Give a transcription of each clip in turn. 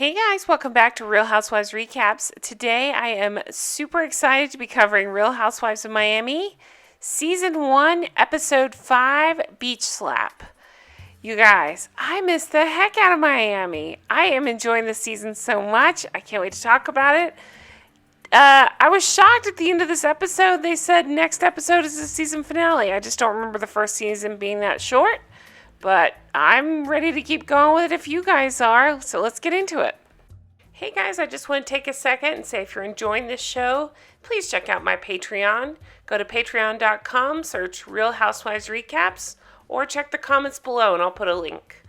Hey guys, welcome back to Real Housewives Recaps. Today I am super excited to be covering Real Housewives of Miami, Season 1, Episode 5, Beach Slap. You guys, I miss the heck out of Miami. I am enjoying this season so much. I can't wait to talk about it. I was shocked at the end of this episode. They said next episode is the season finale. I just don't remember the first season being that short. But I'm ready to keep going with it if you guys are, so let's get into it. Hey guys, I just want to take a second and say if you're enjoying this show, please check out my Patreon. Go to patreon.com, search Real Housewives Recaps, or check the comments below and I'll put a link.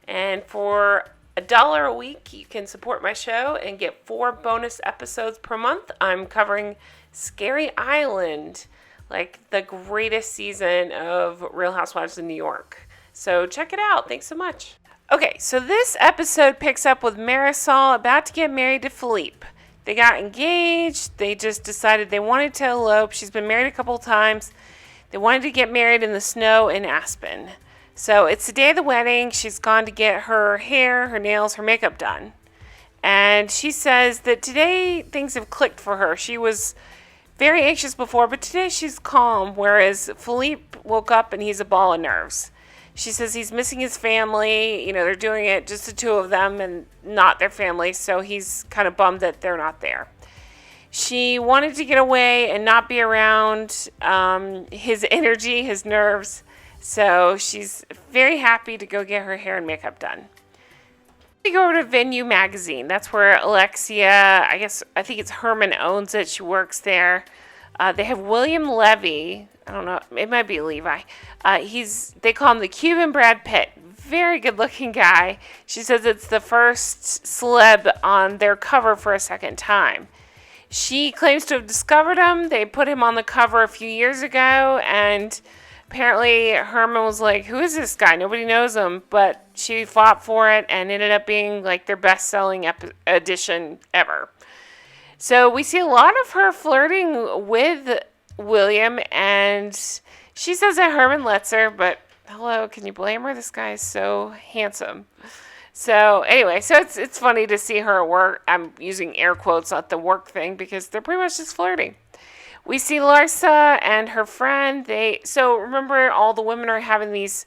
And for $1 a week, you can support my show and get 4 bonus episodes per month. I'm covering Scary Island, like the greatest season of Real Housewives of New York. So check it out. Thanks so much. Okay, so this episode picks up with Marysol about to get married to Philippe. They got engaged. They just decided they wanted to elope. She's been married a couple of times. They wanted to get married in the snow in Aspen. So it's the day of the wedding. She's gone to get her hair, her nails, her makeup done. And she says that today things have clicked for her. She was very anxious before, but today she's calm, whereas Philippe woke up and he's a ball of nerves. She says he's missing his family. You know, they're doing it just the two of them and not their family. So he's kind of bummed that they're not there. She wanted to get away and not be around his energy, his nerves. So she's very happy to go get her hair and makeup done. We go over to Venue Magazine. That's where Alexia, I think it's Herman owns it. She works there. They have William Levy. I don't know. It might be Levi. They call him the Cuban Brad Pitt. Very good looking guy. She says it's the first celeb on their cover for a second time. She claims to have discovered him. They put him on the cover a few years ago, and apparently Herman was like, who is this guy? Nobody knows him. But she fought for it and ended up being like their best-selling edition ever. So we see a lot of her flirting with William, and she says that Herman lets her, but hello, can you blame her? This guy is so handsome. So anyway, so it's funny to see her at work. I'm using air quotes at the work thing because they're pretty much just flirting. We see Larsa and her friend. So remember, all the women are having these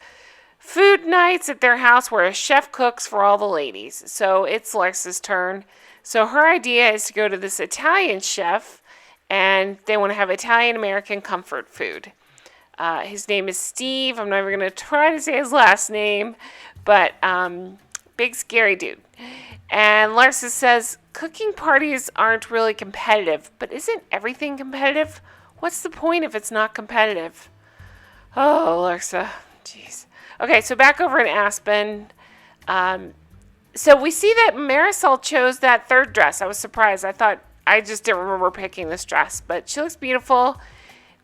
food nights at their house where a chef cooks for all the ladies. So it's Larsa's turn. So her idea is to go to this Italian chef, and they want to have Italian-American comfort food. His name is Steve. I'm never going to try to say his last name, but big scary dude. And Larsa says, cooking parties aren't really competitive, but isn't everything competitive? What's the point if it's not competitive? Oh, Larsa. Jeez. Okay, so back over in Aspen. So we see that Marysol chose that third dress. I was surprised. I just didn't remember picking this dress, but she looks beautiful.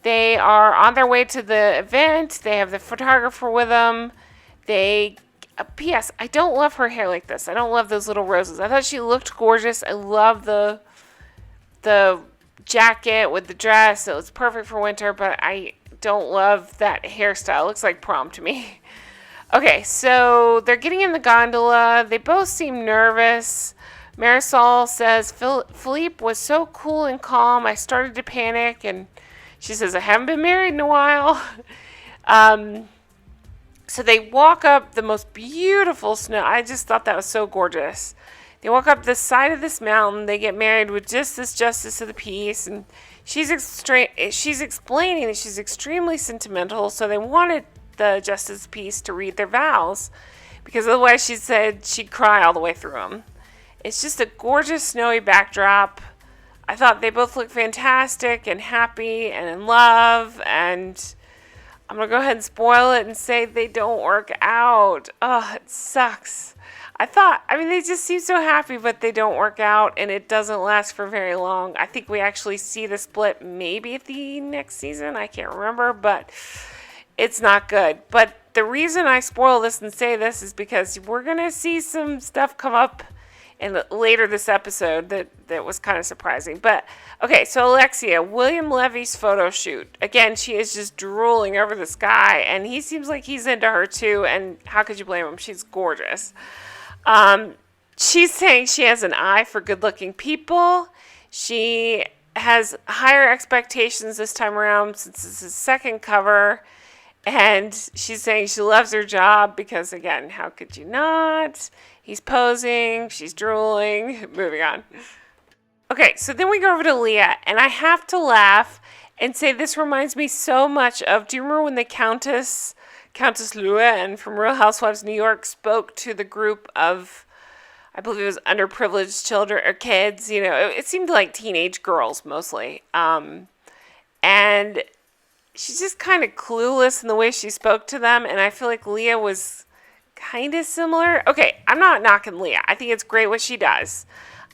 They are on their way to the event. They have the photographer with them. P.S. I don't love her hair like this. I don't love those little roses. I thought she looked gorgeous. I love the jacket with the dress. It was perfect for winter, but I don't love that hairstyle. It looks like prom to me. Okay, so they're getting in the gondola. They both seem nervous. Marysol says, Philippe was so cool and calm, I started to panic. And she says, I haven't been married in a while. So they walk up the most beautiful snow. I just thought that was so gorgeous. They walk up the side of this mountain. They get married with just this justice of the peace. And she's explaining that she's extremely sentimental. So they wanted the justice of the peace to read their vows, because otherwise she said she'd cry all the way through them. It's just a gorgeous snowy backdrop. I thought they both looked fantastic and happy and in love, and I'm going to go ahead and spoil it and say they don't work out. Oh, it sucks. They just seem so happy, but they don't work out, and it doesn't last for very long. I think we actually see the split maybe at the next season. I can't remember, but it's not good. But the reason I spoil this and say this is because we're going to see some stuff come up in later this episode that was kind of surprising. But, okay, so Alexia, William Levy's photo shoot. Again, she is just drooling over this guy, and he seems like he's into her too, and how could you blame him? She's gorgeous. She's saying she has an eye for good-looking people. She has higher expectations this time around since it's the second cover. And she's saying she loves her job because, again, how could you not? He's posing. She's drooling. Moving on. Okay, so then we go over to Lea, and I have to laugh and say this reminds me so much of, do you remember when the Countess Luann from Real Housewives of New York spoke to the group of, I believe it was underprivileged children or kids, you know, it seemed like teenage girls mostly. And she's just kind of clueless in the way she spoke to them, and I feel like Lea was kind of similar. Okay, I'm not knocking Lea. I think it's great what she does.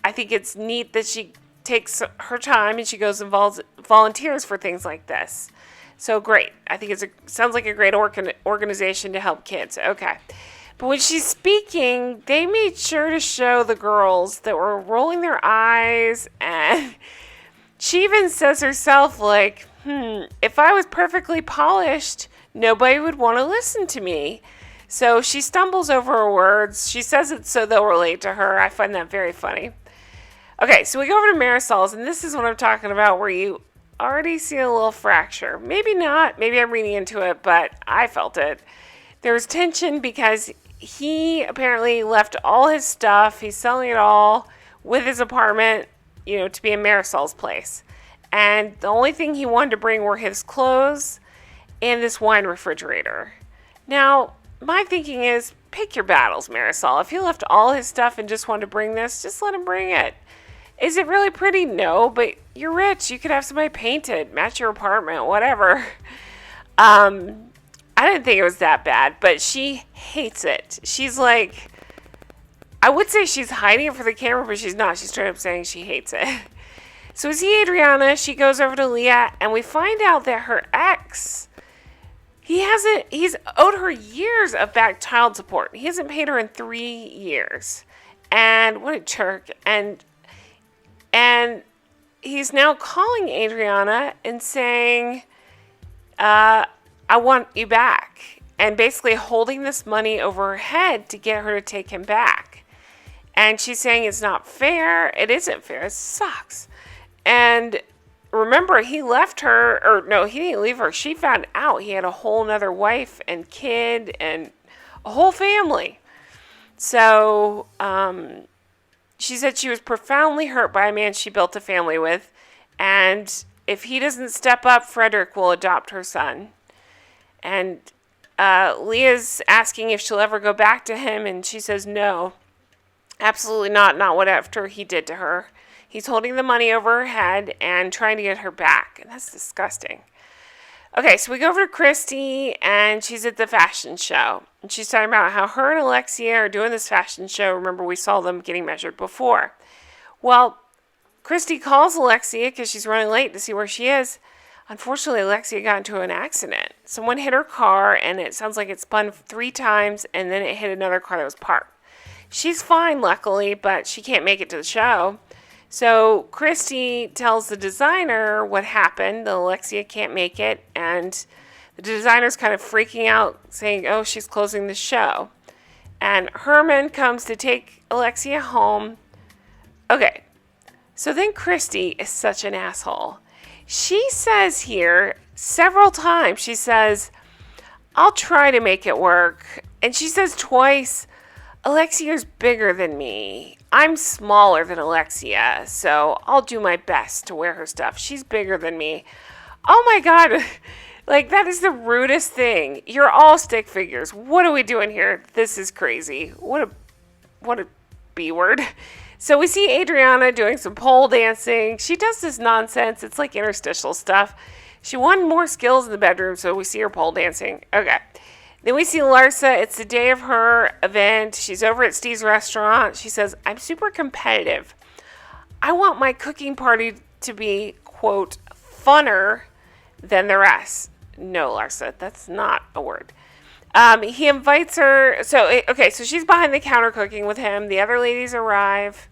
I think it's neat that she takes her time and she goes and volunteers for things like this. So great. I think sounds like a great organization to help kids. Okay. But when she's speaking, they made sure to show the girls that were rolling their eyes, and she even says herself, like, if I was perfectly polished, nobody would want to listen to me. So she stumbles over her words. She says it so they'll relate to her. I find that very funny. Okay, so we go over to Marysol's, and this is what I'm talking about, where you already see a little fracture. Maybe not. Maybe I'm reading into it, but I felt it. There was tension because he apparently left all his stuff. He's selling it all with his apartment, you know, to be in Marysol's place. And the only thing he wanted to bring were his clothes and this wine refrigerator. Now, my thinking is, pick your battles, Marysol. If he left all his stuff and just wanted to bring this, just let him bring it. Is it really pretty? No, but you're rich. You could have somebody paint it, match your apartment, whatever. I didn't think it was that bad, but she hates it. She's like, I would say she's hiding it for the camera, but she's not. She's straight up saying she hates it. So we see Adriana. She goes over to Lea, and we find out that her ex, he's owed her years of back child support. He hasn't paid her in 3 years. And what a jerk. And he's now calling Adriana and saying, I want you back. And basically holding this money over her head to get her to take him back. And she's saying it's not fair. It isn't fair. It sucks. And remember, he left her, or no, he didn't leave her. She found out he had a whole nother wife and kid and a whole family. So, she said she was profoundly hurt by a man she built a family with, and if he doesn't step up, Frederick will adopt her son. And Leah's asking if she'll ever go back to him, and she says no, absolutely not what after he did to her. He's holding the money over her head and trying to get her back, and that's disgusting. Okay, so we go over to Cristy, and she's at the fashion show. And she's talking about how her and Alexia are doing this fashion show. Remember, we saw them getting measured before. Well, Cristy calls Alexia because she's running late to see where she is. Unfortunately, Alexia got into an accident. Someone hit her car, and it sounds like it spun 3 times, and then it hit another car that was parked. She's fine, luckily, but she can't make it to the show. So Cristy tells the designer what happened. Alexia can't make it, and the designer's kind of freaking out, saying, oh, she's closing the show. And Herman comes to take Alexia home. Okay, so then Cristy is such an asshole. She says here several times, she says, I'll try to make it work. And she says twice, Alexia's bigger than me. I'm smaller than Alexia, so I'll do my best to wear her stuff. She's bigger than me. Oh my God. Like, that is the rudest thing. You're all stick figures. What are we doing here? This is crazy. What a B word. So we see Adriana doing some pole dancing. She does this nonsense. It's like interstitial stuff. She won more skills in the bedroom, so we see her pole dancing. Okay. Then we see Larsa. It's the day of her event. She's over at Steve's restaurant. She says, I'm super competitive. I want my cooking party to be, quote, funner than the rest. No, Larsa, that's not a word. He invites her. So she's behind the counter cooking with him. The other ladies arrive,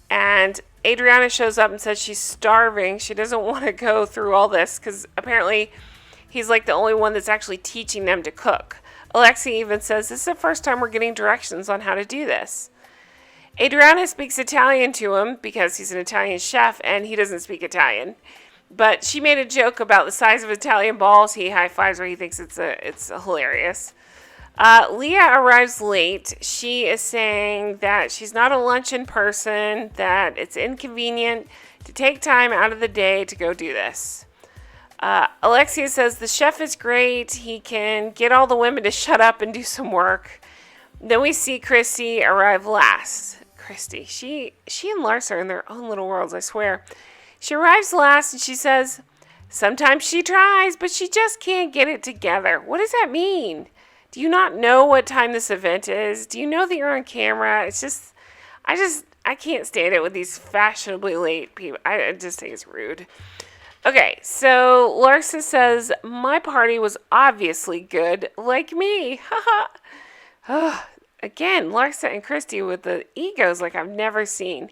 and Adriana shows up and says she's starving. She doesn't want to go through all this because apparently he's like the only one that's actually teaching them to cook. Alexia even says, this is the first time we're getting directions on how to do this. Adriana speaks Italian to him because he's an Italian chef and he doesn't speak Italian. But she made a joke about the size of Italian balls. He high fives her. He thinks it's hilarious. Lea arrives late. She is saying that she's not a luncheon person, that it's inconvenient to take time out of the day to go do this. Alexia says the chef is great. He can get all the women to shut up and do some work. Then we see Cristy arrive last. Cristy, she and Larsa are in their own little worlds, I swear. She arrives last and she says, sometimes she tries, but she just can't get it together. What does that mean? Do you not know what time this event is? Do you know that you're on camera? It's just, I can't stand it with these fashionably late people. I just think it's rude. Okay, so Larsa says, my party was obviously good, like me. Haha. Again, Larsa and Cristy with the egos like I've never seen.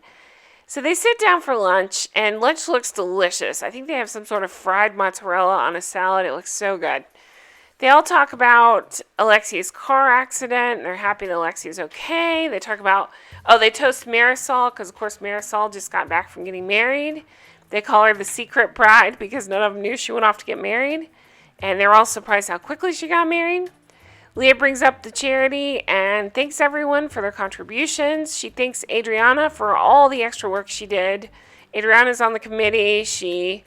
So they sit down for lunch, and lunch looks delicious. I think they have some sort of fried mozzarella on a salad. It looks so good. They all talk about Alexia's car accident. They're happy that Alexia's okay. They talk about, they toast Marysol, because of course Marysol just got back from getting married. They call her the secret bride because none of them knew she went off to get married. And they're all surprised how quickly she got married. Lea brings up the charity and thanks everyone for their contributions. She thanks Adriana for all the extra work she did. Adriana's on the committee. She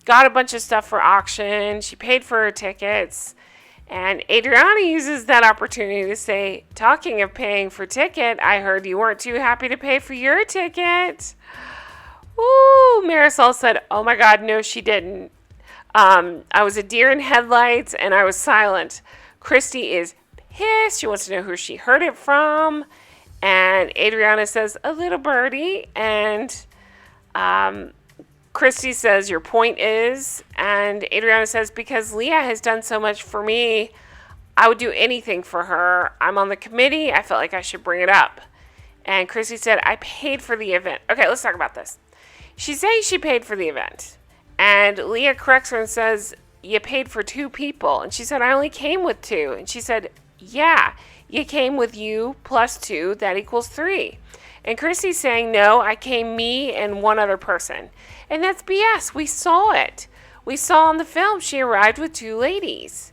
got a bunch of stuff for auction. She paid for her tickets. And Adriana uses that opportunity to say, talking of paying for ticket, I heard you weren't too happy to pay for your ticket. Ooh, Marysol said, oh my God, no, she didn't. I was a deer in headlights and I was silent. Cristy is pissed. She wants to know who she heard it from. And Adriana says, a little birdie. And Cristy says, your point is. And Adriana says, because Lea has done so much for me, I would do anything for her. I'm on the committee. I felt like I should bring it up. And Cristy said, I paid for the event. Okay, let's talk about this. She's saying she paid for the event. And Lea corrects her and says, you paid for 2 people. And she said, I only came with 2. And she said, yeah, you came with you plus 2. That equals 3. And Cristy's saying, no, I came me and one other person. And that's BS. We saw it. We saw on the film she arrived with 2 ladies.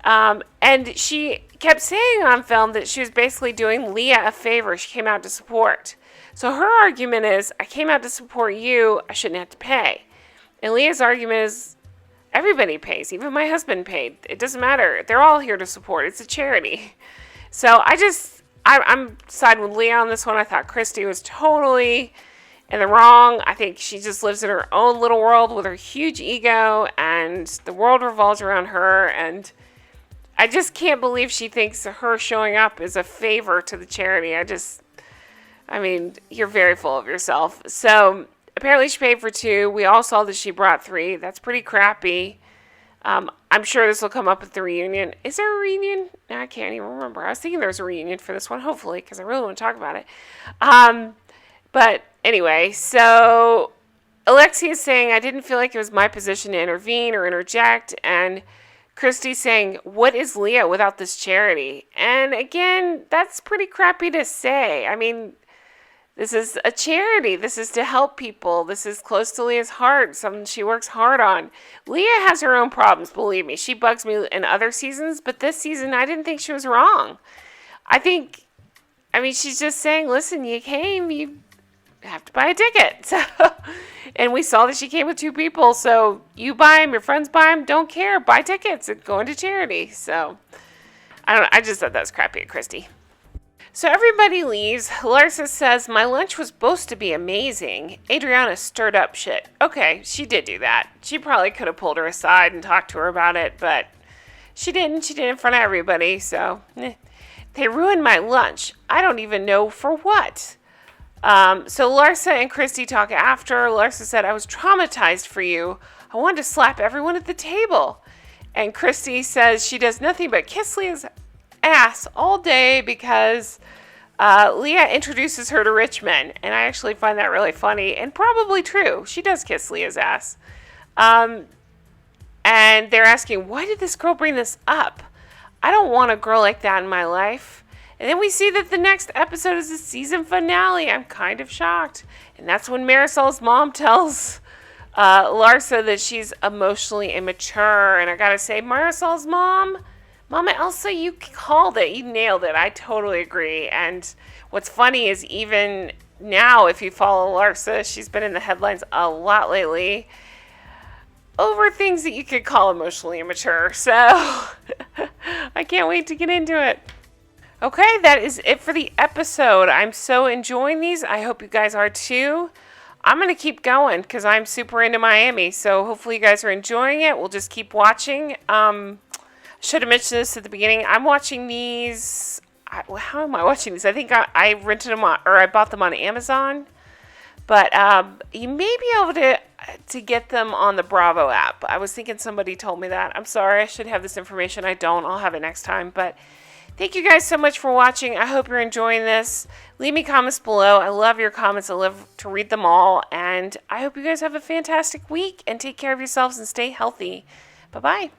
And she kept saying on film that she was basically doing Lea a favor. She came out to support. So her argument is, I came out to support you. I shouldn't have to pay. And Leah's argument is, everybody pays. Even my husband paid. It doesn't matter. They're all here to support. It's a charity. So I'm siding with Lea on this one. I thought Cristy was totally in the wrong. I think she just lives in her own little world with her huge ego, and the world revolves around her. And I just can't believe she thinks her showing up is a favor to the charity. You're very full of yourself. So apparently she paid for 2. We all saw that she brought 3. That's pretty crappy. I'm sure this will come up at the reunion. Is there a reunion? I can't even remember. I was thinking there was a reunion for this one, hopefully, because I really want to talk about it. But anyway, so Alexia is saying, I didn't feel like it was my position to intervene or interject. And Cristy's saying, what is Lea without this charity? And again, that's pretty crappy to say. This is a charity. This is to help people. This is close to Leah's heart, something she works hard on. Lea has her own problems, believe me. She bugs me in other seasons, but this season I didn't think she was wrong. She's just saying, listen, you came, you have to buy a ticket. So, and we saw that she came with 2 people, so you buy them, your friends buy them, don't care, buy tickets and go into charity. So, I just thought that was crappy at Cristy. So everybody leaves. Larsa says, my lunch was supposed to be amazing. Adriana stirred up shit. Okay, she did do that. She probably could have pulled her aside and talked to her about it, but she didn't. She did it in front of everybody, so. They ruined my lunch. I don't even know for what. So Larsa and Cristy talk after. Larsa said, I was traumatized for you. I wanted to slap everyone at the table. And Cristy says she does nothing but kiss Leah's ass all day because Lea introduces her to rich men. And I actually find that really funny and probably true. She does kiss Leah's ass. And they're asking, why did this girl bring this up? I don't want a girl like that in my life. And then we see that the next episode is the season finale. I'm kind of shocked. And that's when Marysol's mom tells Larsa that she's emotionally immature. And I gotta say, Marysol's mom, Mama Elsa, you called it. You nailed it. I totally agree. And what's funny is even now, if you follow Larsa, she's been in the headlines a lot lately over things that you could call emotionally immature. So I can't wait to get into it. Okay, that is it for the episode. I'm so enjoying these. I hope you guys are too. I'm going to keep going because I'm super into Miami. So hopefully you guys are enjoying it. We'll just keep watching. Should have mentioned this at the beginning. I'm watching these. How am I watching these? I think I rented them on, or I bought them on Amazon. But you may be able to get them on the Bravo app. I was thinking somebody told me that. I'm sorry. I should have this information. I don't. I'll have it next time. But thank you guys so much for watching. I hope you're enjoying this. Leave me comments below. I love your comments. I love to read them all. And I hope you guys have a fantastic week. And take care of yourselves and stay healthy. Bye-bye.